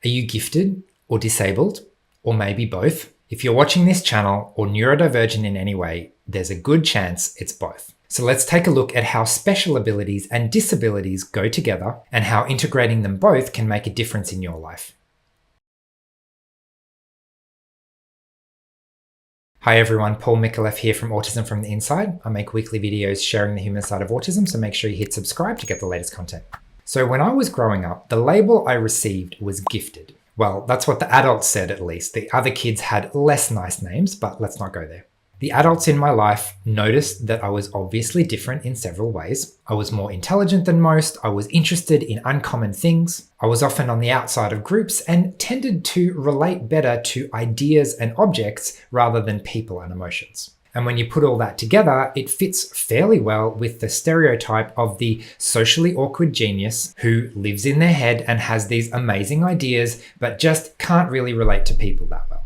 Are you gifted or disabled, or maybe both? If you're watching this channel or neurodivergent in any way, there's a good chance it's both. So let's take a look at how special abilities and disabilities go together and how integrating them both can make a difference in your life. Hi everyone, Paul Micallef here from Autism from the Inside. I make weekly videos sharing the human side of autism, so make sure you hit subscribe to get the latest content. So when I was growing up, the label I received was gifted. Well, that's what the adults said at least. The other kids had less nice names, but let's not go there. The adults in my life noticed that I was obviously different in several ways. I was more intelligent than most, I was interested in uncommon things, I was often on the outside of groups and tended to relate better to ideas and objects rather than people and emotions. And when you put all that together, it fits fairly well with the stereotype of the socially awkward genius who lives in their head and has these amazing ideas, but just can't really relate to people that well.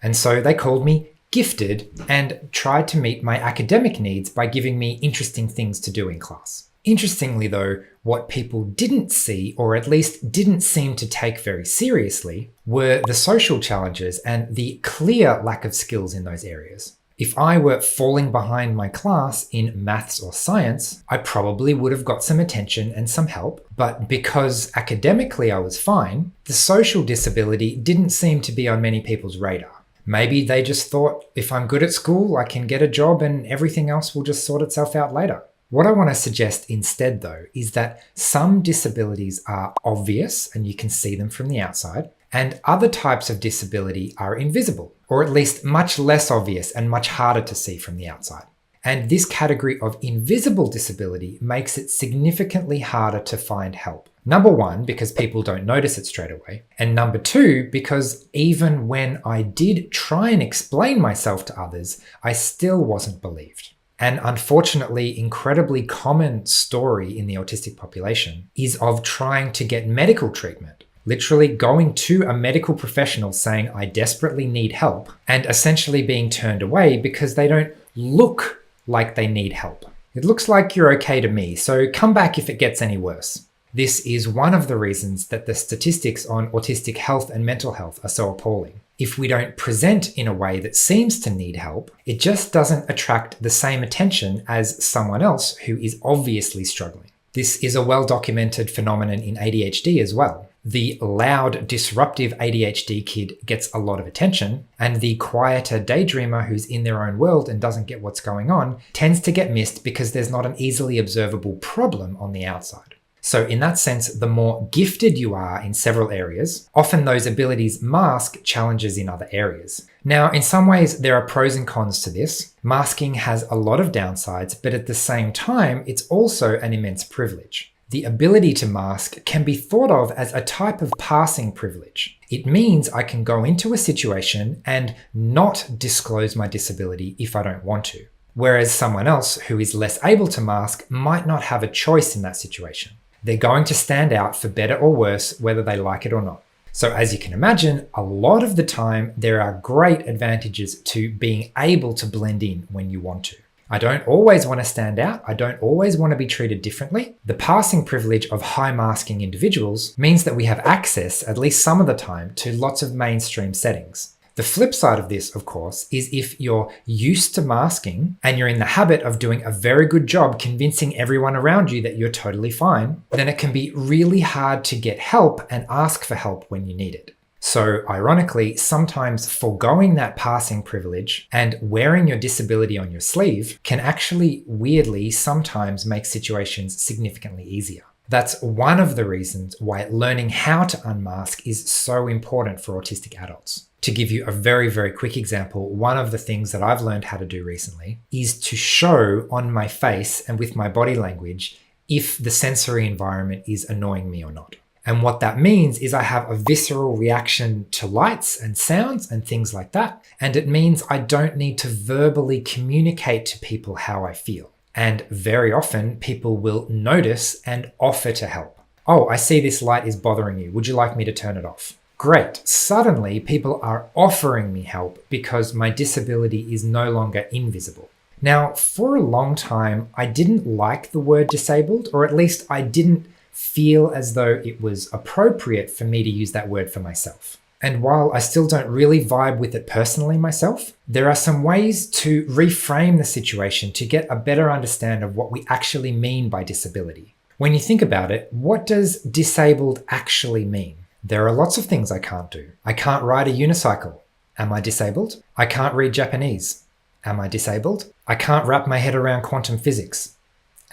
And so they called me gifted and tried to meet my academic needs by giving me interesting things to do in class. Interestingly though, what people didn't see, or at least didn't seem to take very seriously, were the social challenges and the clear lack of skills in those areas. If I were falling behind my class in maths or science, I probably would have got some attention and some help, but because academically I was fine, the social disability didn't seem to be on many people's radar. Maybe they just thought, if I'm good at school, I can get a job and everything else will just sort itself out later. What I want to suggest instead though, is that some disabilities are obvious and you can see them from the outside, and other types of disability are invisible, or at least much less obvious and much harder to see from the outside. And this category of invisible disability makes it significantly harder to find help. Number one, because people don't notice it straight away. And number two, because even when I did try and explain myself to others, I still wasn't believed. An unfortunately incredibly common story in the autistic population is of trying to get medical treatment. Literally going to a medical professional saying, I desperately need help, and essentially being turned away because they don't look like they need help. It looks like you're okay to me, so come back if it gets any worse. This is one of the reasons that the statistics on autistic health and mental health are so appalling. If we don't present in a way that seems to need help, it just doesn't attract the same attention as someone else who is obviously struggling. This is a well-documented phenomenon in ADHD as well. The loud, disruptive ADHD kid gets a lot of attention, and the quieter daydreamer who's in their own world and doesn't get what's going on tends to get missed because there's not an easily observable problem on the outside. So in that sense, the more gifted you are in several areas, often those abilities mask challenges in other areas. Now, in some ways, there are pros and cons to this. Masking has a lot of downsides, but at the same time, it's also an immense privilege. The ability to mask can be thought of as a type of passing privilege. It means I can go into a situation and not disclose my disability if I don't want to, whereas someone else who is less able to mask might not have a choice in that situation. They're going to stand out for better or worse, whether they like it or not. So as you can imagine, a lot of the time, there are great advantages to being able to blend in when you want to. I don't always want to stand out. I don't always want to be treated differently. The passing privilege of high masking individuals means that we have access, at least some of the time, to lots of mainstream settings. The flip side of this, of course, is if you're used to masking and you're in the habit of doing a very good job convincing everyone around you that you're totally fine, then it can be really hard to get help and ask for help when you need it. So ironically, sometimes foregoing that passing privilege and wearing your disability on your sleeve can actually weirdly sometimes make situations significantly easier. That's one of the reasons why learning how to unmask is so important for autistic adults. To give you a very, very quick example, one of the things that I've learned how to do recently is to show on my face and with my body language if the sensory environment is annoying me or not. And what that means is I have a visceral reaction to lights and sounds and things like that. And it means I don't need to verbally communicate to people how I feel. And very often people will notice and offer to help. Oh, I see this light is bothering you. Would you like me to turn it off? Great. Suddenly people are offering me help because my disability is no longer invisible. Now, for a long time, I didn't like the word disabled, or at least I didn't feel as though it was appropriate for me to use that word for myself. And while I still don't really vibe with it personally myself, there are some ways to reframe the situation to get a better understanding of what we actually mean by disability. When you think about it, what does disabled actually mean? There are lots of things I can't do. I can't ride a unicycle. Am I disabled? I can't read Japanese. Am I disabled? I can't wrap my head around quantum physics.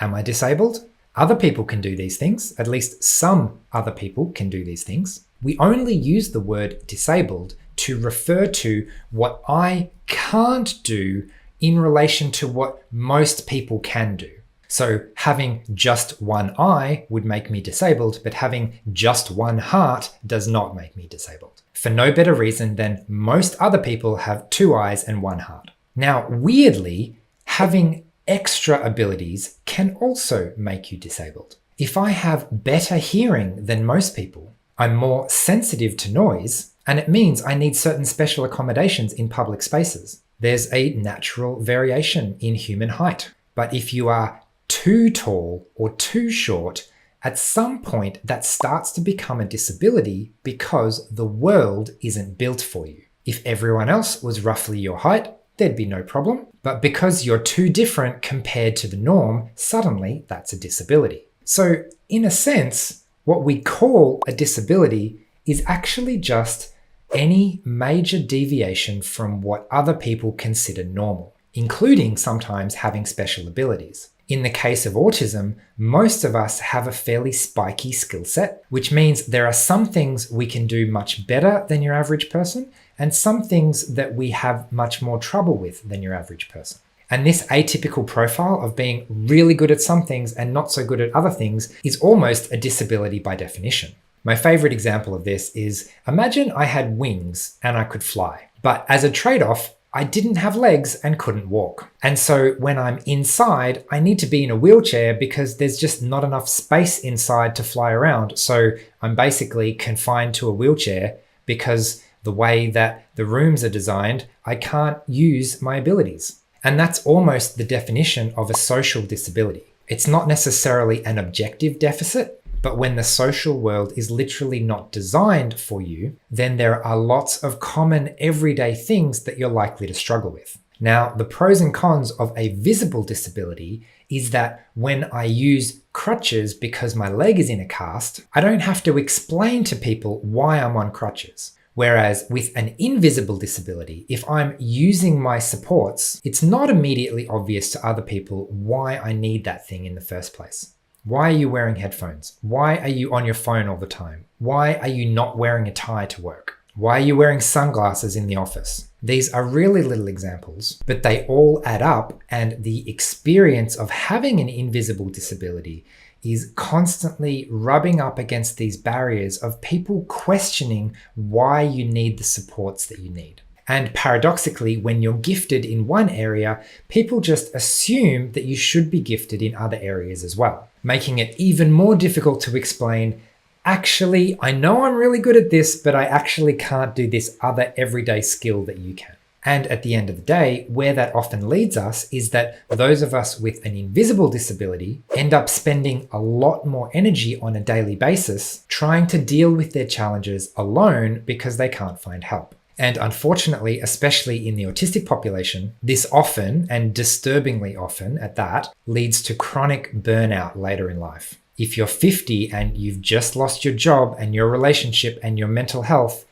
Am I disabled? Other people can do these things. At least some other people can do these things. We only use the word disabled to refer to what I can't do in relation to what most people can do. So having just one eye would make me disabled, but having just one heart does not make me disabled. For no better reason than most other people have two eyes and one heart. Now, weirdly, having extra abilities can also make you disabled. If I have better hearing than most people, I'm more sensitive to noise, and it means I need certain special accommodations in public spaces. There's a natural variation in human height. But if you are too tall or too short, at some point that starts to become a disability because the world isn't built for you. If everyone else was roughly your height, there'd be no problem. But because you're too different compared to the norm, suddenly that's a disability. So in a sense, what we call a disability is actually just any major deviation from what other people consider normal, including sometimes having special abilities. In the case of autism, most of us have a fairly spiky skill set, which means there are some things we can do much better than your average person, and some things that we have much more trouble with than your average person. And this atypical profile of being really good at some things and not so good at other things is almost a disability by definition. My favorite example of this is, imagine I had wings and I could fly, but as a trade-off, I didn't have legs and couldn't walk. And so when I'm inside, I need to be in a wheelchair because there's just not enough space inside to fly around. So I'm basically confined to a wheelchair because the way that the rooms are designed, I can't use my abilities. And that's almost the definition of a social disability. It's not necessarily an objective deficit, but when the social world is literally not designed for you, then there are lots of common everyday things that you're likely to struggle with. Now, the pros and cons of a visible disability is that when I use crutches because my leg is in a cast, I don't have to explain to people why I'm on crutches. Whereas with an invisible disability, if I'm using my supports, it's not immediately obvious to other people why I need that thing in the first place. Why are you wearing headphones? Why are you on your phone all the time? Why are you not wearing a tie to work? Why are you wearing sunglasses in the office? These are really little examples, but they all add up, and the experience of having an invisible disability is constantly rubbing up against these barriers of people questioning why you need the supports that you need. And paradoxically, when you're gifted in one area, people just assume that you should be gifted in other areas as well, making it even more difficult to explain, actually, I know I'm really good at this, but I actually can't do this other everyday skill that you can. And at the end of the day, where that often leads us is that those of us with an invisible disability end up spending a lot more energy on a daily basis trying to deal with their challenges alone because they can't find help. And unfortunately, especially in the autistic population, this often, and disturbingly often at that, leads to chronic burnout later in life. If you're 50 and you've just lost your job and your relationship and your mental health,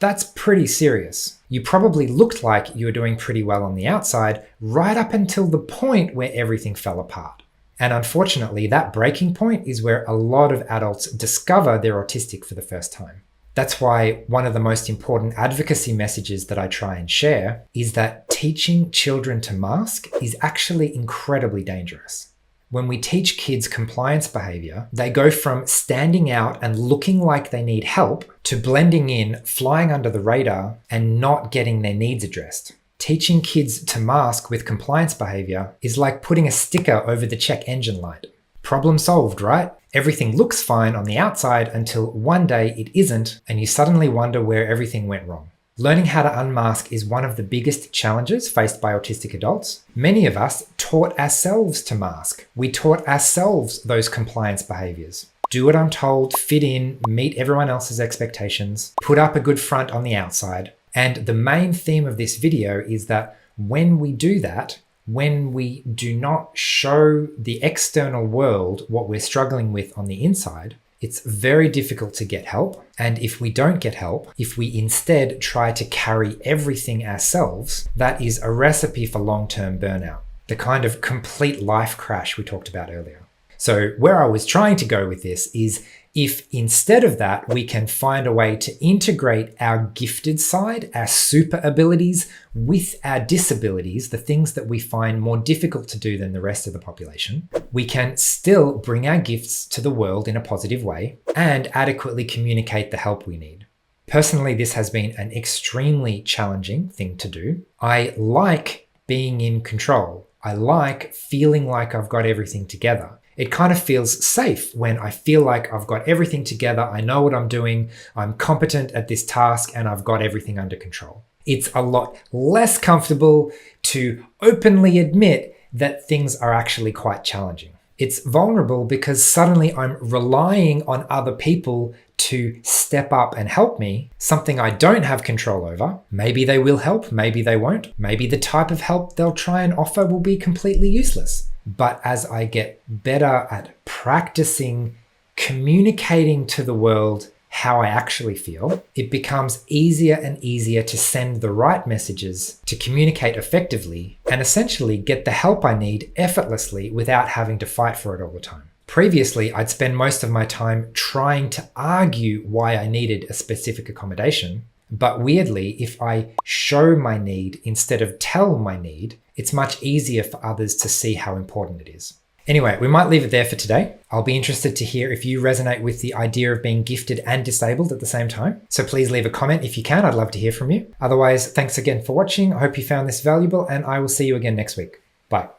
that's pretty serious. You probably looked like you were doing pretty well on the outside right up until the point where everything fell apart. And unfortunately, that breaking point is where a lot of adults discover they're autistic for the first time. That's why one of the most important advocacy messages that I try and share is that teaching children to mask is actually incredibly dangerous. When we teach kids compliance behavior, they go from standing out and looking like they need help to blending in, flying under the radar, and not getting their needs addressed. Teaching kids to mask with compliance behavior is like putting a sticker over the check engine light. Problem solved, right? Everything looks fine on the outside until one day it isn't, and you suddenly wonder where everything went wrong. Learning how to unmask is one of the biggest challenges faced by autistic adults. Many of us taught ourselves to mask. We taught ourselves those compliance behaviors. do what I'm told, fit in, meet everyone else's expectations, put up a good front on the outside. And the main theme of this video is that when we do that, when we do not show the external world what we're struggling with on the inside, it's very difficult to get help. And if we don't get help, if we instead try to carry everything ourselves, that is a recipe for long-term burnout, the kind of complete life crash we talked about earlier. So where I was trying to go with this is, if instead of that, we can find a way to integrate our gifted side, our super abilities, with our disabilities, the things that we find more difficult to do than the rest of the population, we can still bring our gifts to the world in a positive way and adequately communicate the help we need. Personally, this has been an extremely challenging thing to do. I like being in control. I like feeling like I've got everything together. It kind of feels safe when I feel like I've got everything together, I know what I'm doing, I'm competent at this task, and I've got everything under control. It's a lot less comfortable to openly admit that things are actually quite challenging. It's vulnerable because suddenly I'm relying on other people to step up and help me, something I don't have control over. Maybe they will help, maybe they won't. Maybe the type of help they'll try and offer will be completely useless. But as I get better at practicing communicating to the world how I actually feel, it becomes easier and easier to send the right messages, to communicate effectively, and essentially get the help I need effortlessly without having to fight for it all the time. Previously, I'd spend most of my time trying to argue why I needed a specific accommodation. But weirdly, if I show my need instead of tell my need, it's much easier for others to see how important it is. Anyway, we might leave it there for today. I'll be interested to hear if you resonate with the idea of being gifted and disabled at the same time. So please leave a comment if you can. I'd love to hear from you. Otherwise, thanks again for watching. I hope you found this valuable, and I will see you again next week. Bye.